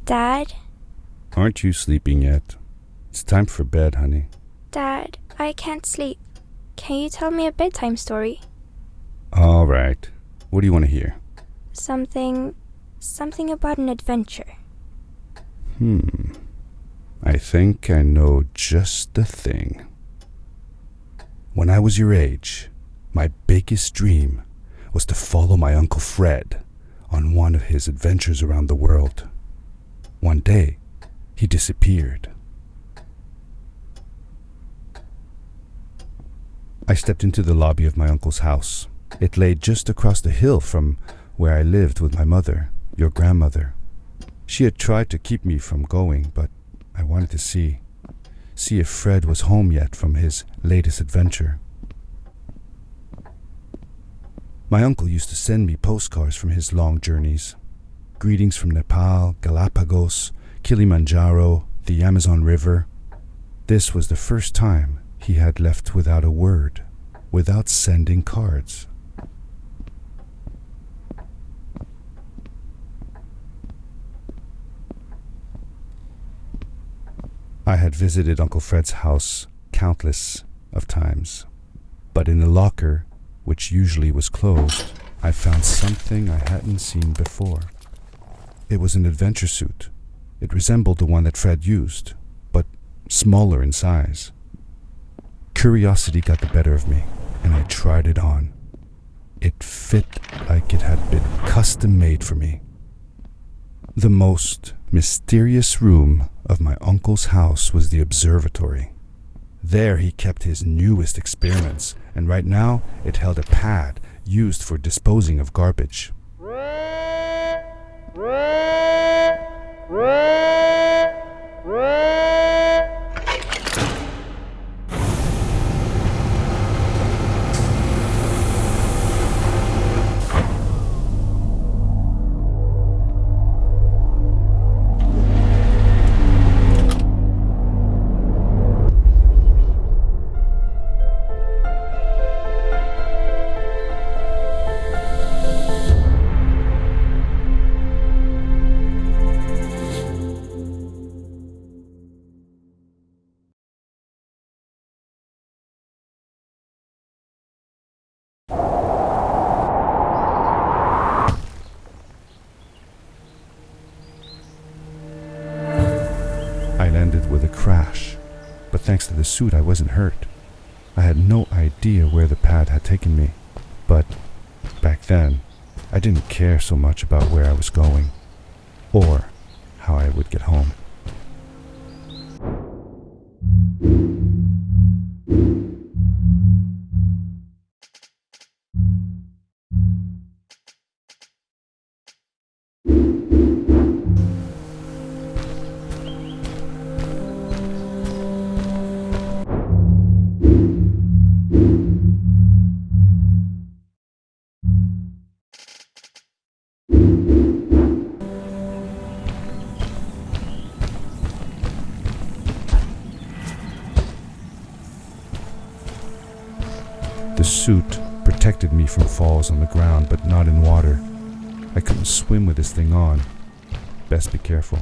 Dad? Aren't you sleeping yet? It's time for bed, honey. Dad, I can't sleep. Can you tell me a bedtime story? All right. What do you want to hear? Something about an adventure. I think I know just the thing. When I was your age, my biggest dream was to follow my Uncle Fred on one of his adventures around the world. One day, he disappeared. I stepped into the lobby of my uncle's house. It lay just across the hill from where I lived with my mother, your grandmother. She had tried to keep me from going, but I wanted to see if Fred was home yet from his latest adventure. My uncle used to send me postcards from his long journeys. Greetings from Nepal, Galapagos, Kilimanjaro, the Amazon River. This was the first time he had left without a word, without sending cards. I had visited Uncle Fred's house countless of times, but in the locker, which usually was closed, I found something I hadn't seen before. It was an adventure suit. It resembled the one that Fred used, but smaller in size. Curiosity got the better of me, and I tried it on. It fit like it had been custom made for me. The most mysterious room of my uncle's house was the observatory. There he kept his newest experiments, and right now it held a pad used for disposing of garbage. I landed with a crash, but thanks to the suit I wasn't hurt. I had no idea where the pad had taken me, but back then I didn't care so much about where I was going, or how I would get home. The suit protected me from falls on the ground, but not in water. I couldn't swim with this thing on. Best be careful.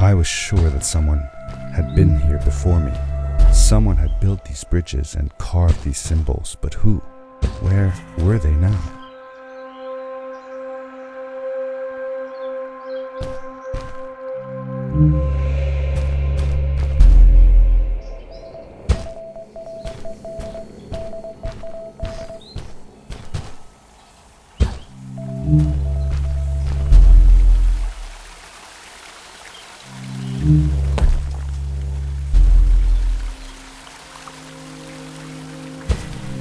I was sure that someone had been here before me. Someone had built these bridges and carved these symbols, but who? Where were they now?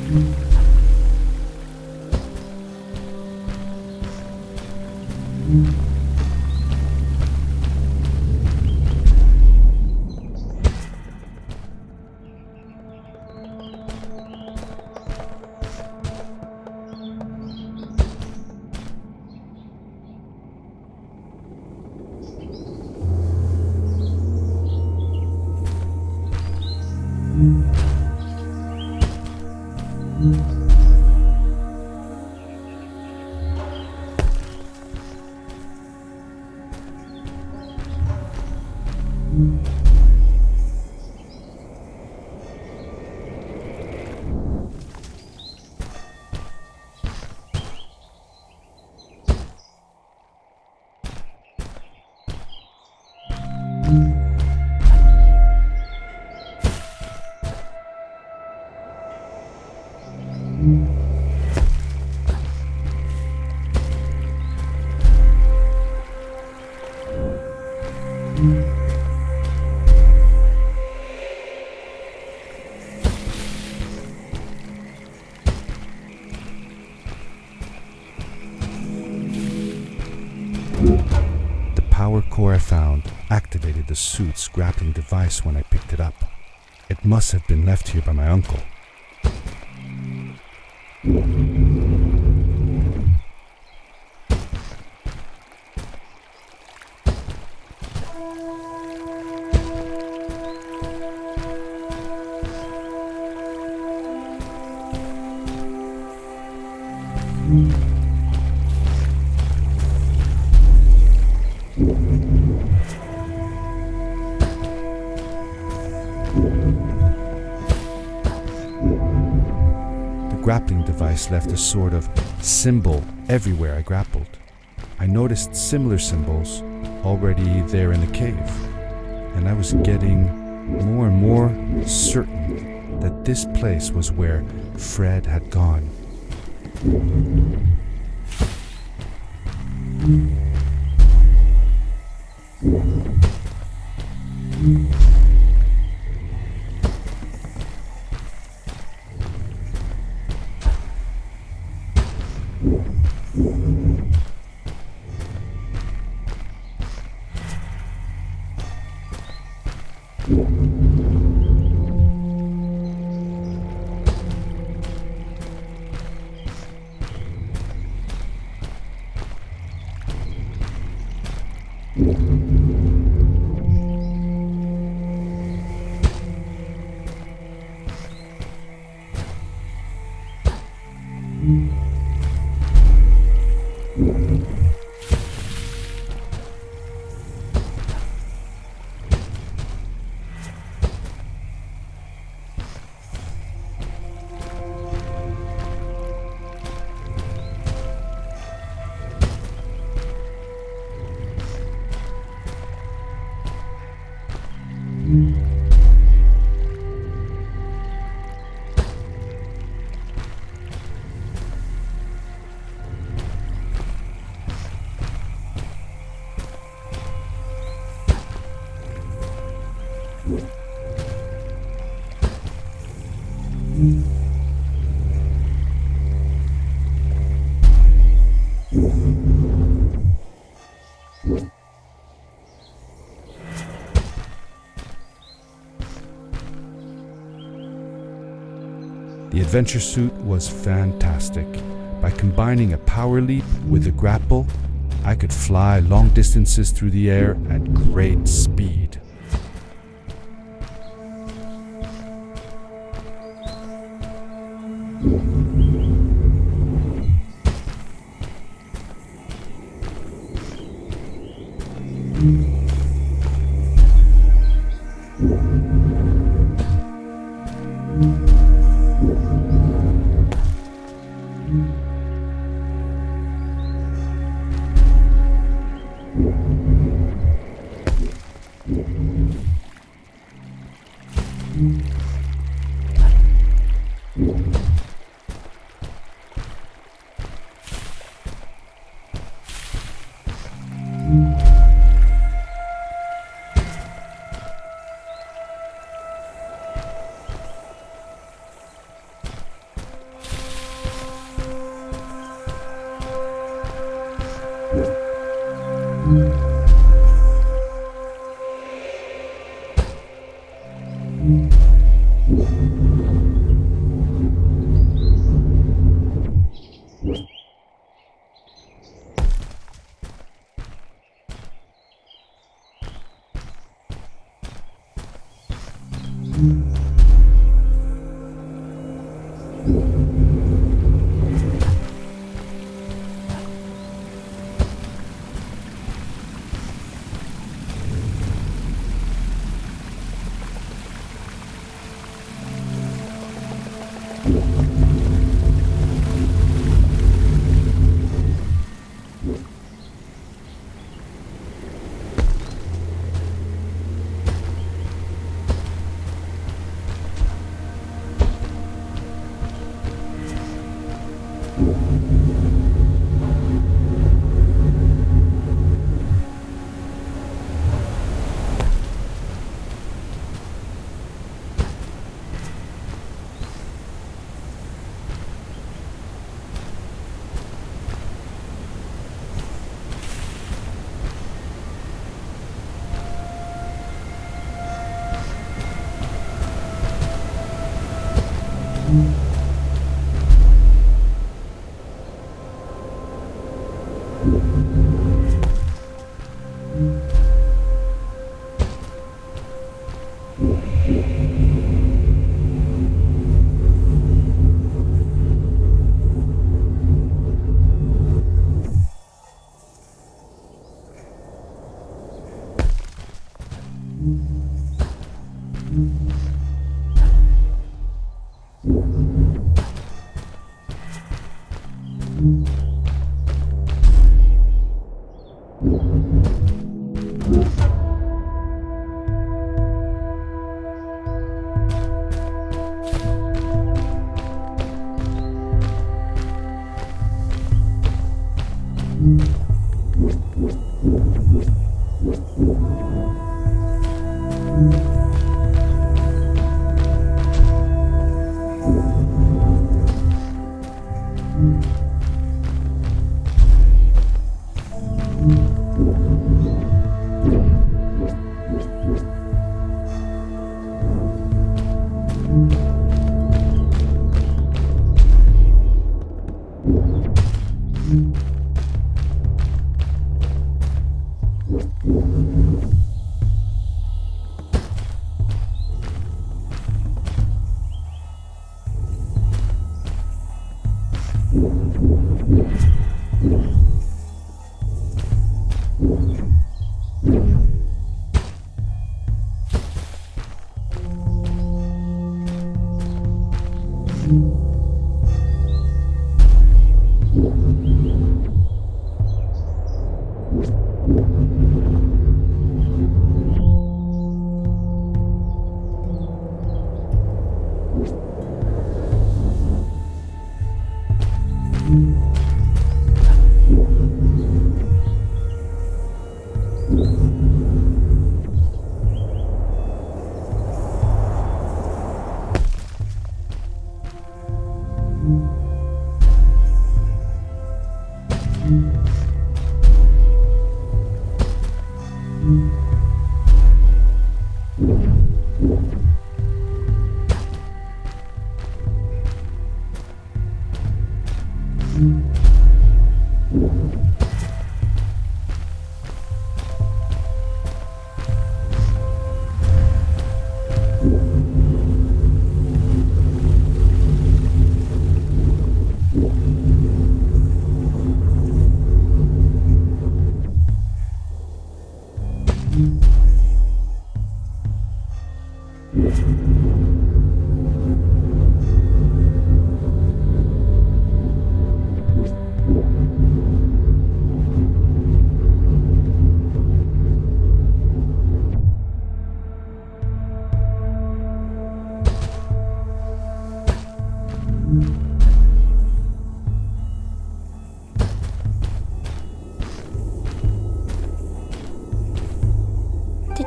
The power core I found activated the suit's grappling device when I picked it up. It must have been left here by my uncle. The grappling device left a sort of symbol everywhere I grappled. I noticed similar symbols already there in the cave, and I was getting more and more certain that this place was where Fred had gone. The adventure suit was fantastic. By combining a power leap with a grapple, I could fly long distances through the air at great speed.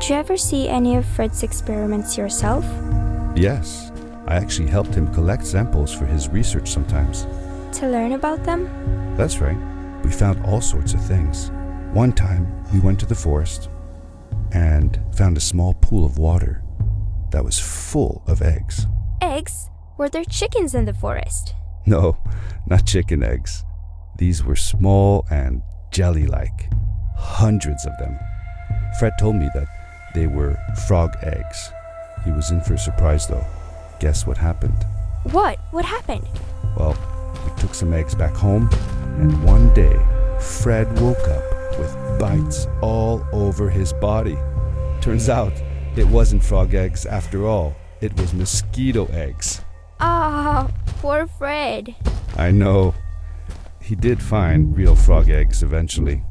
Did you ever see any of Fred's experiments yourself? Yes, I actually helped him collect samples for his research sometimes. To learn about them? That's right. We found all sorts of things. One time, we went to the forest and found a small pool of water that was full of eggs. Eggs? Were there chickens in the forest? No, not chicken eggs. These were small and jelly-like. Hundreds of them. Fred told me that they were frog eggs. He was in for a surprise though. Guess what happened? What? What happened? Well, we took some eggs back home, and one day, Fred woke up with bites all over his body. Turns out, it wasn't frog eggs after all. It was mosquito eggs. Ah, poor Fred. I know. He did find real frog eggs eventually.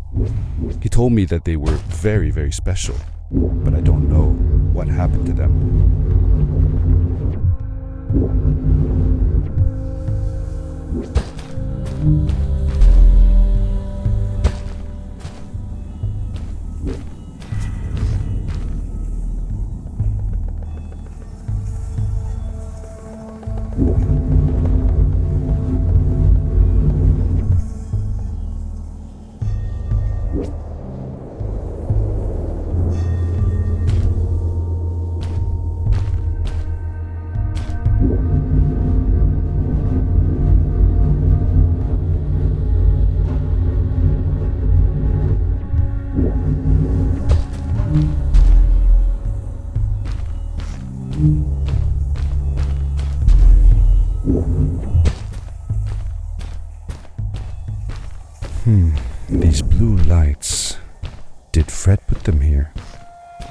He told me that they were very, very special, but I don't know what happened to them. These blue lights. Did Fred put them here?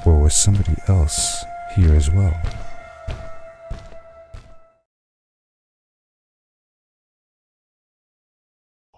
Or was somebody else here as well?